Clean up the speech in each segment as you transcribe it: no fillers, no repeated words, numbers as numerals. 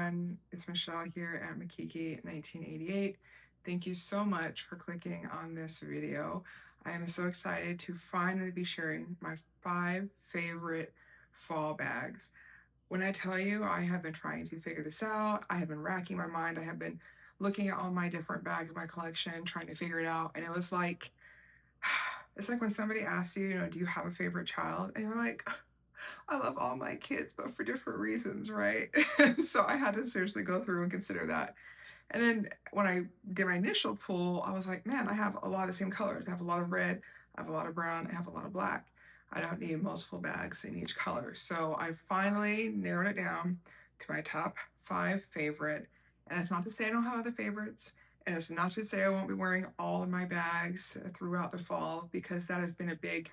everyone. It's Michelle here at Makiki 1988. Thank you so much for clicking on this video. I am so excited to finally be sharing my 5 favorite fall bags. When I tell you I have been trying to figure this out, I have been racking my mind, I have been looking at all my different bags in my collection, trying to figure it out, and it was like, it's like when somebody asks you, do you have a favorite child? And you're like, I love all my kids, but for different reasons, right? So I had to seriously go through and consider that. And then when I did my initial pool, I was like, man, I have a lot of the same colors. I have a lot of red, I have a lot of brown, I have a lot of black. I don't need multiple bags in each color. So I finally narrowed it down to my top 5 favorite. And it's not to say I don't have other favorites. And it's not to say I won't be wearing all of my bags throughout the fall, because that has been a big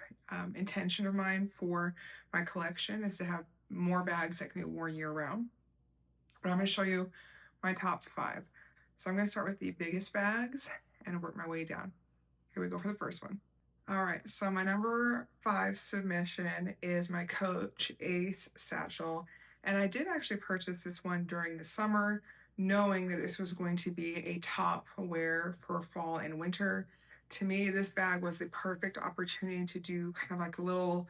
intention of mine for my collection, is to have more bags that can be worn year round. But I'm going to show you my top 5. So I'm going to start with the biggest bags and work my way down. Here we go for the first one. All right, so my number 5 submission is my Coach Ace satchel. And I did actually purchase this one during the summer, knowing that this was going to be a top wear for fall and winter. To me, this bag was the perfect opportunity to do kind of like a little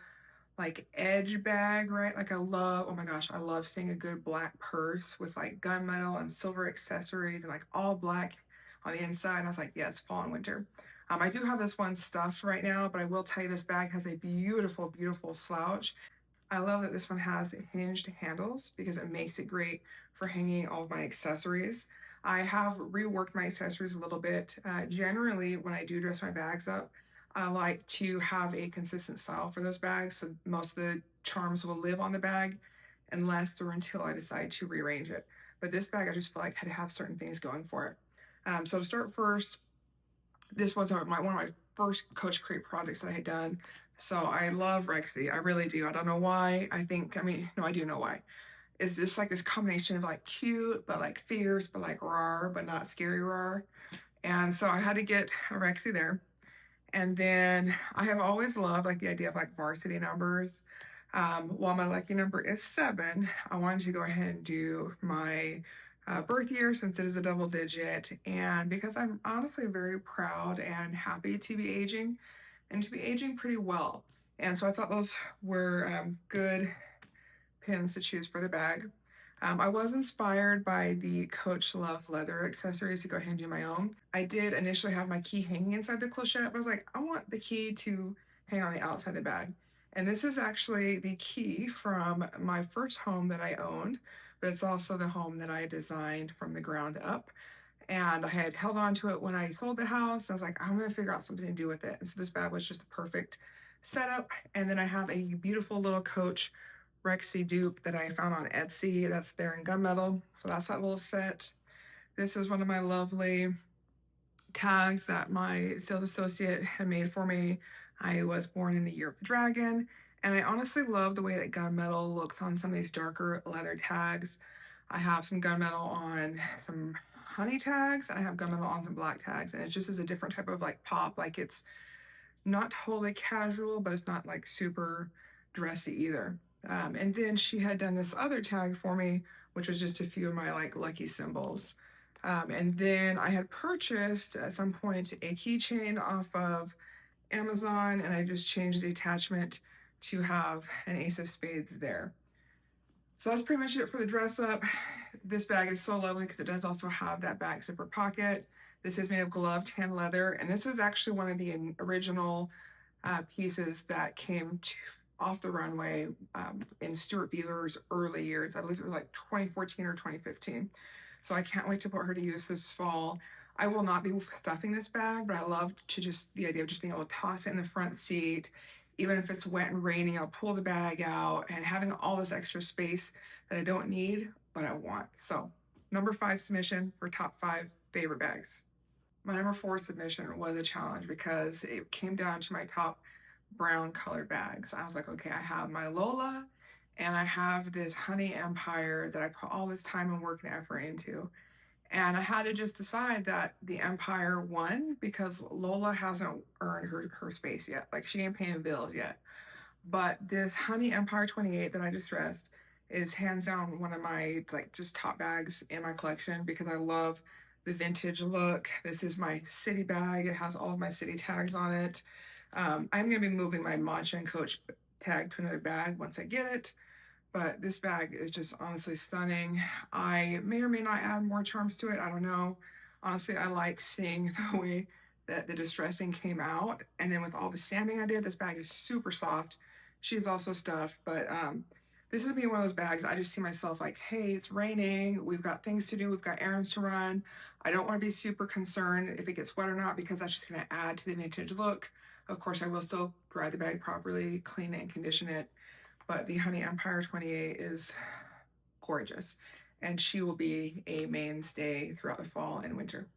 like edge bag, right? Like oh my gosh, I love seeing a good black purse with like gunmetal and silver accessories and like all black on the inside. And I was like, yes, fall and winter. I do have this one stuffed right now, but I will tell you this bag has a beautiful, beautiful slouch. I love that this one has hinged handles because it makes it great for hanging all of my accessories. I have reworked my accessories a little bit. Generally, when I do dress my bags up, I like to have a consistent style for those bags, so most of the charms will live on the bag unless or until I decide to rearrange it. But this bag, I just feel like had to have certain things going for it. So to start first, this was one of my first Coach Create projects that I had done. So I love Rexy. I really do. I don't know why. I do know why. It's just like this combination of like cute, but like fierce, but like raw, but not scary raw. And so I had to get a Rexy there. And then I have always loved like the idea of like varsity numbers. While my lucky number is 7, I wanted to go ahead and do my birth year, since it is a double digit, and because I'm honestly very proud and happy to be aging, and to be aging pretty well. And so I thought those were good pins to choose for the bag. I was inspired by the Coach Love leather accessories to go ahead and do my own. I did initially have my key hanging inside the clochette, but I was like, I want the key to hang on the outside of the bag. And this is actually the key from my first home that I owned, but it's also the home that I designed from the ground up. And I had held on to it when I sold the house. I was like, I'm going to figure out something to do with it. And so this bag was just the perfect setup. And then I have a beautiful little Coach Rexy dupe that I found on Etsy that's there in gunmetal. So that's that little set. This is one of my lovely tags that my sales associate had made for me. I was born in the year of the dragon, and I honestly love the way that gunmetal looks on some of these darker leather tags. I have some gunmetal on some honey tags, and I have gunmetal on some black tags, and it just is a different type of like pop. Like it's not totally casual, but it's not like super dressy either. And then she had done this other tag for me, which was just a few of my like lucky symbols. And then I had purchased at some point a keychain off of Amazon, and I just changed the attachment to have an ace of spades there. So that's pretty much it for the dress up. This bag is so lovely because it does also have that back zipper pocket. This is made of gloved tan leather, and this was actually one of the original pieces that came off the runway in Stuart Bealer's early years. I believe it was like 2014 or 2015. So I can't wait to put her to use this fall. I will not be stuffing this bag, but I love to just the idea of just being able to toss it in the front seat. Even if it's wet and raining, I'll pull the bag out, and having all this extra space that I don't need, but I want. So number 5 submission for top 5 favorite bags. My number 4 submission was a challenge because it came down to my top brown colored bags. I was like, okay, I have my Lola and I have this Honey Empire that I put all this time and work and effort into. And I had to just decide that the Empire won because Lola hasn't earned her space yet. Like she ain't paying bills yet. But this Honey Empire 28 that I just dressed is hands down one of my like just top bags in my collection because I love the vintage look. This is my city bag. It has all of my city tags on it. I'm going to be moving my Matcha and Coach tag to another bag once I get it, but this bag is just honestly stunning. I may or may not add more charms to it. I don't know. Honestly, I like seeing the way that the distressing came out. And then with all the sanding I did, this bag is super soft. She's also stuffed, but this is me one of those bags. I just see myself like, hey, it's raining. We've got things to do. We've got errands to run. I don't want to be super concerned if it gets wet or not because that's just going to add to the vintage look. Of course, I will still dry the bag properly, clean it and condition it, but the Honey Empire 28 is gorgeous, and she will be a mainstay throughout the fall and winter.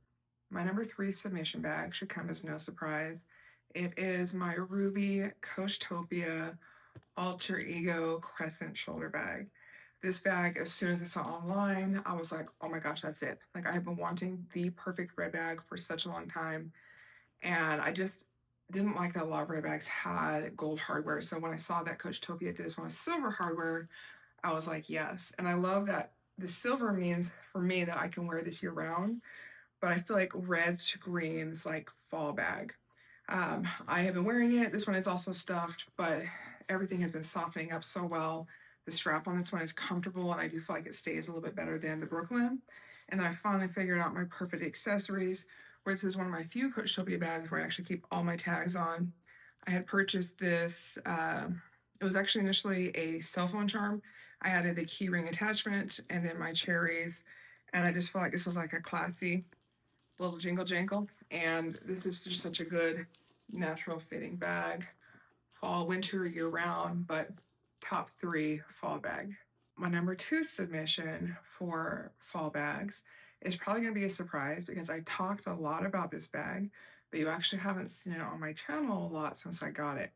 My number 3 submission bag should come as no surprise. It is my Ruby Coachtopia Alter Ego Crescent shoulder bag. This bag, as soon as I saw it online, I was like, oh my gosh, that's it. Like, I have been wanting the perfect red bag for such a long time, and I just didn't like that a lot of red bags had gold hardware. So when I saw that Coachtopia did this one with silver hardware, I was like, yes. And I love that the silver means for me that I can wear this year round, but I feel like reds to greens, like fall bag. I have been wearing it. This one is also stuffed, but everything has been softening up so well. The strap on this one is comfortable, and I do feel like it stays a little bit better than the Brooklyn. And then I finally figured out my perfect accessories, where this is one of my few Coachtopia bags where I actually keep all my tags on. I had purchased this, it was actually initially a cell phone charm. I added the key ring attachment and then my cherries, and I just felt like this was like a classy little jingle jangle. And this is just such a good natural fitting bag. Fall, winter, year round, but top 3 fall bag. My number 2 submission for fall bags is probably going to be a surprise because I talked a lot about this bag, but you actually haven't seen it on my channel a lot since I got it.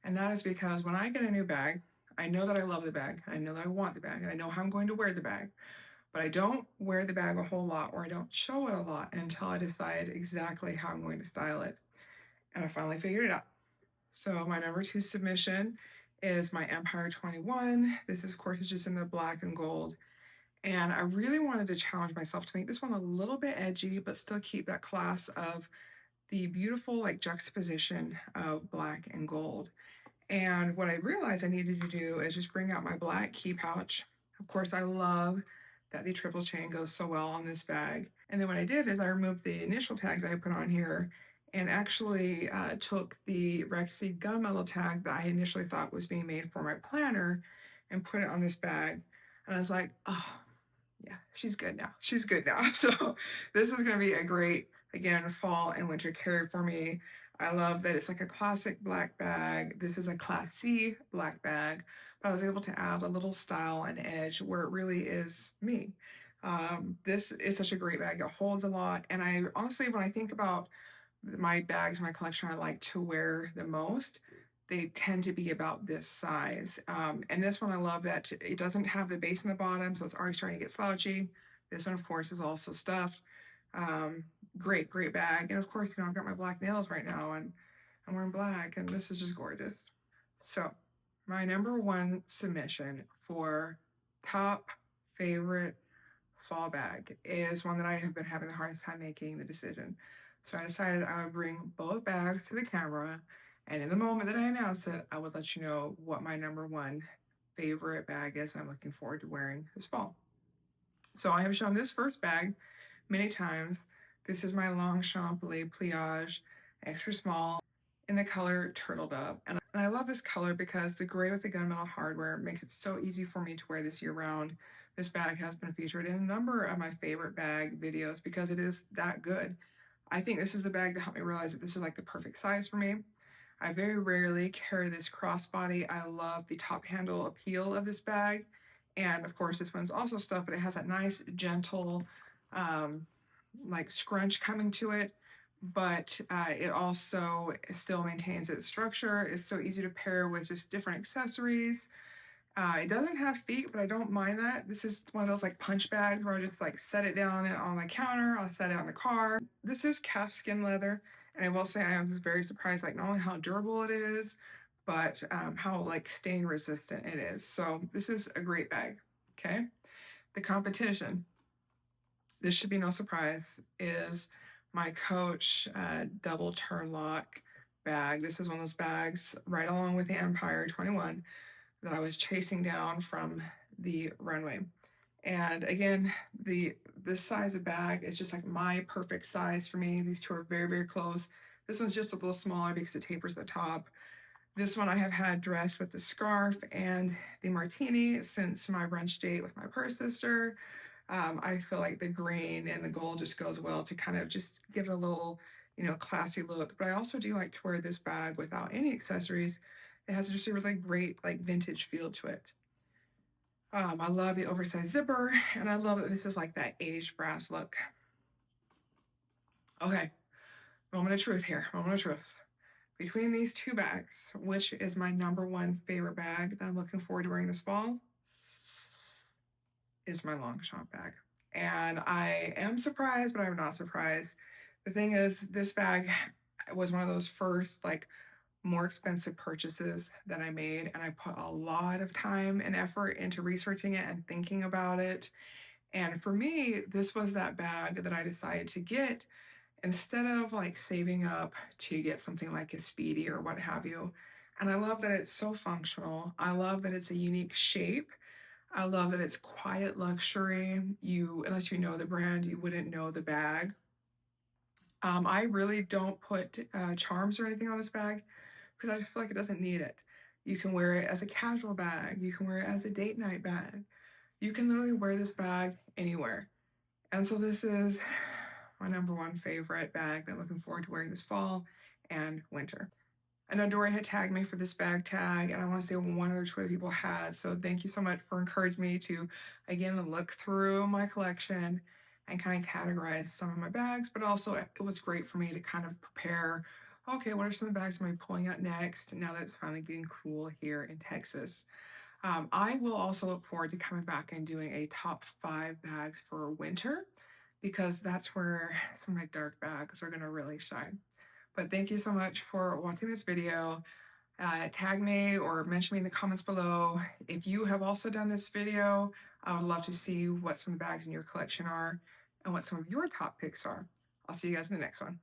And that is because when I get a new bag, I know that I love the bag, I know that I want the bag, and I know how I'm going to wear the bag, but I don't wear the bag a whole lot, or I don't show it a lot until I decide exactly how I'm going to style it. And I finally figured it out. So my number 2 submission is my Empire 21. This is, of course, is just in the black and gold. And I really wanted to challenge myself to make this one a little bit edgy, but still keep that class of the beautiful like juxtaposition of black and gold. And what I realized I needed to do is just bring out my black key pouch. Of course, I love that the triple chain goes so well on this bag. And then what I did is I removed the initial tags I put on here and actually took the Rexy gunmetal tag that I initially thought was being made for my planner and put it on this bag. And I was like, oh, yeah, she's good now. She's good now. So this is going to be a great, again, fall and winter carry for me. I love that it's like a classic black bag. This is a Class C black bag, but I was able to add a little style and edge where it really is me. This is such a great bag. It holds a lot. And I honestly, when I think about my bags, my collection I like to wear the most, they tend to be about this size. And this one I love that it doesn't have the base in the bottom, so it's already starting to get slouchy. This one, of course, is also stuffed. Great, great bag. And of course, you know, I've got my black nails right now and I'm wearing black, and this is just gorgeous. So my number 1 submission for top favorite fall bag is one that I have been having the hardest time making the decision. So I decided I would bring both bags to the camera, and in the moment that I announce it, I would let you know what my number 1 favorite bag is I'm looking forward to wearing this fall. So I have shown this first bag many times. This is my Longchamp Le Pliage extra small in the color Turtle Dove. And I love this color because the gray with the gunmetal hardware makes it so easy for me to wear this year round. This bag has been featured in a number of my favorite bag videos because it is that good. I think this is the bag that helped me realize that this is like the perfect size for me. I very rarely carry this crossbody. I love the top handle appeal of this bag. And of course, this one's also stuffed, but it has that nice, gentle, like scrunch coming to it. But it also still maintains its structure. It's so easy to pair with just different accessories. It doesn't have feet, but I don't mind that. This is one of those like punch bags where I just like set it down on my counter. I'll set it on the car. This is calf skin leather. And I will say I was very surprised, like not only how durable it is, but how like stain resistant it is. So this is a great bag. Okay, the competition, this should be no surprise, is my Coach double turn lock bag. This is one of those bags right along with the Empire 21 that I was chasing down from the runway. And again, this size of bag is just like my perfect size for me. These two are very, very close. This one's just a little smaller because it tapers at the top. This one I have had dressed with the scarf and the martini since my brunch date with my purse sister. I feel like the green and the gold just goes well to kind of just give it a little, classy look. But I also do like to wear this bag without any accessories. It has just a really great like vintage feel to it. I love the oversized zipper, and I love that this is like that aged brass look. Okay, moment of truth here, moment of truth. Between these two bags, which is my number one favorite bag that I'm looking forward to wearing this fall, is my long shot bag. And I am surprised, but I'm not surprised. The thing is, this bag was one of those first, like, more expensive purchases that I made, and I put a lot of time and effort into researching it and thinking about it. And for me, this was that bag that I decided to get instead of like saving up to get something like a Speedy or what have you. And I love that it's so functional. I love that it's a unique shape. I love that it's quiet luxury. Unless you know the brand, you wouldn't know the bag. I really don't put charms or anything on this bag because I just feel like it doesn't need it. You can wear it as a casual bag. You can wear it as a date night bag. You can literally wear this bag anywhere. And so this is my number one favorite bag that I'm looking forward to wearing this fall and winter. I know Dory had tagged me for this bag tag, and I want to say one other Twitter people had. So thank you so much for encouraging me to, again, look through my collection and kind of categorize some of my bags. But also, it was great for me to kind of prepare. Okay, what are some of the bags I'm pulling out next now that it's finally getting cool here in Texas? I will also look forward to coming back and doing a top 5 bags for winter because that's where some of my dark bags are going to really shine. But thank you so much for watching this video. Tag me or mention me in the comments below. If you have also done this video, I would love to see what some of the bags in your collection are and what some of your top picks are. I'll see you guys in the next one.